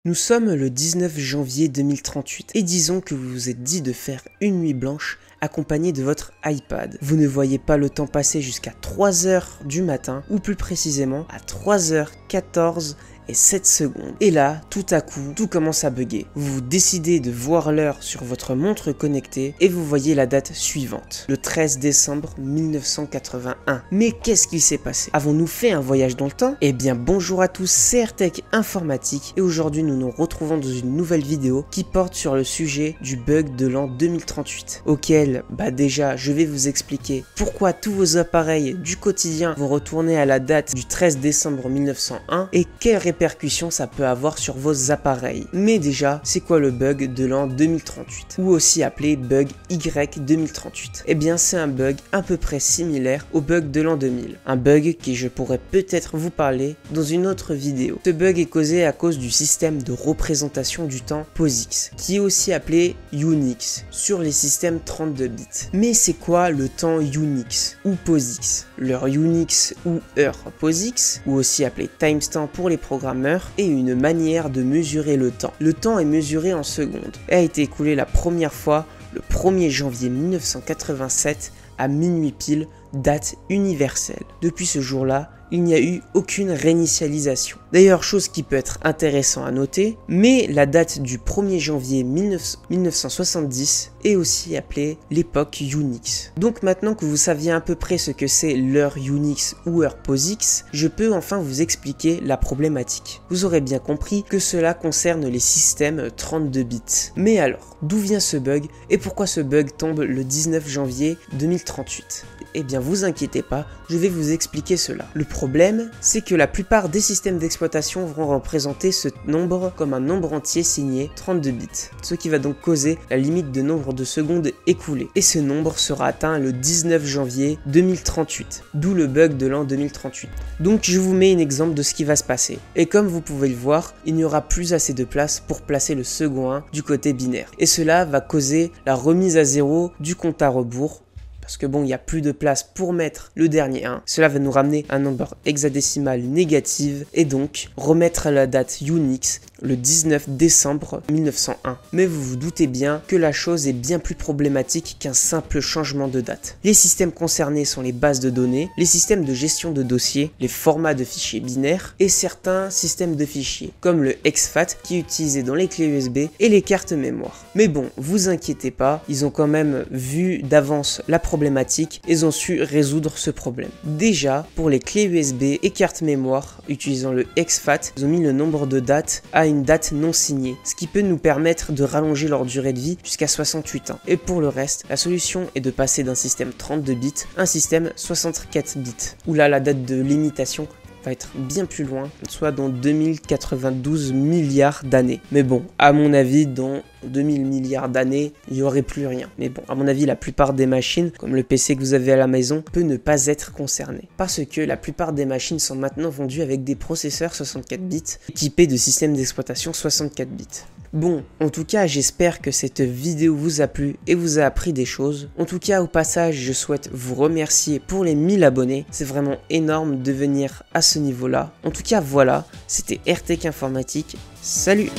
Nous sommes le 19 janvier 2038 et disons que vous vous êtes dit de faire une nuit blanche accompagné de votre iPad. Vous ne voyez pas le temps passer jusqu'à 3h du matin ou plus précisément à 3h14 et 7 secondes. Et là, tout à coup, tout commence à bugger. Vous décidez de voir l'heure sur votre montre connectée et vous voyez la date suivante, le 13 décembre 1981. Mais qu'est-ce qu'il s'est passé? Avons-nous fait un voyage dans le temps? Eh bien bonjour à tous, c'est AirTech Informatique et aujourd'hui nous nous retrouvons dans une nouvelle vidéo qui porte sur le sujet du bug de l'an 2038, auquel déjà je vais vous expliquer pourquoi tous vos appareils du quotidien vont retourner à la date du 13 décembre 1901 et quelles répercussions ça peut avoir sur vos appareils. Mais déjà, c'est quoi le bug de l'an 2038 ou aussi appelé bug Y 2038? Eh bien c'est un bug à peu près similaire au bug de l'an 2000, un bug qui je pourrais peut-être vous parler dans une autre vidéo. Ce bug est causé à cause du système de représentation du temps POSIX, qui est aussi appelé Unix sur les systèmes 32 bits. Mais c'est quoi le temps Unix ou POSIX? L'heure Unix ou heure POSIX, ou aussi appelé timestamp pour les programmeurs, est une manière de mesurer le temps. Le temps est mesuré en secondes et a été écoulé la première fois le 1er janvier 1987 à minuit pile, date universelle. Depuis ce jour-là, il n'y a eu aucune réinitialisation. D'ailleurs, chose qui peut être intéressant à noter, mais la date du 1er janvier 1970 est aussi appelée l'époque Unix. Donc maintenant que vous saviez à peu près ce que c'est l'heure Unix ou heure POSIX, je peux enfin vous expliquer la problématique. Vous aurez bien compris que cela concerne les systèmes 32 bits. Mais alors, d'où vient ce bug et pourquoi ce bug tombe le 19 janvier 2038 ? Eh bien vous inquiétez pas, je vais vous expliquer cela. Le problème, c'est que la plupart des systèmes d'exploitation vont représenter ce nombre comme un nombre entier signé 32 bits, ce qui va donc causer la limite de nombre de secondes écoulées. Et ce nombre sera atteint le 19 janvier 2038, d'où le bug de l'an 2038. Donc je vous mets un exemple de ce qui va se passer. Et comme vous pouvez le voir, il n'y aura plus assez de place pour placer le second 1 du côté binaire. Et cela va causer la remise à zéro du compte à rebours, parce que bon, il n'y a plus de place pour mettre le dernier 1. Cela va nous ramener un nombre hexadécimal négatif et donc remettre à la date Unix le 19 décembre 1901. Mais vous vous doutez bien que la chose est bien plus problématique qu'un simple changement de date. Les systèmes concernés sont les bases de données, les systèmes de gestion de dossiers, les formats de fichiers binaires et certains systèmes de fichiers, comme le exFAT qui est utilisé dans les clés USB et les cartes mémoire. Mais bon, vous inquiétez pas, ils ont quand même vu d'avance la problématique et ils ont su résoudre ce problème. Déjà, pour les clés USB et cartes mémoire utilisant le exFAT, ils ont mis le nombre de dates à une date non signée, ce qui peut nous permettre de rallonger leur durée de vie jusqu'à 68 ans. Et pour le reste, la solution est de passer d'un système 32 bits à un système 64 bits, où là la date de limitation va être bien plus loin, soit dans 2092 milliards d'années. Mais bon, à mon avis, dans 2000 milliards d'années, il n'y aurait plus rien. Mais bon, à mon avis, la plupart des machines, comme le PC que vous avez à la maison, peut ne pas être concerné. Parce que la plupart des machines sont maintenant vendues avec des processeurs 64 bits, équipés de systèmes d'exploitation 64 bits. Bon, en tout cas, j'espère que cette vidéo vous a plu et vous a appris des choses. En tout cas, au passage, je souhaite vous remercier pour les 1000 abonnés. C'est vraiment énorme de venir à ce niveau-là. En tout cas, voilà, c'était AirTech Informatique. Salut!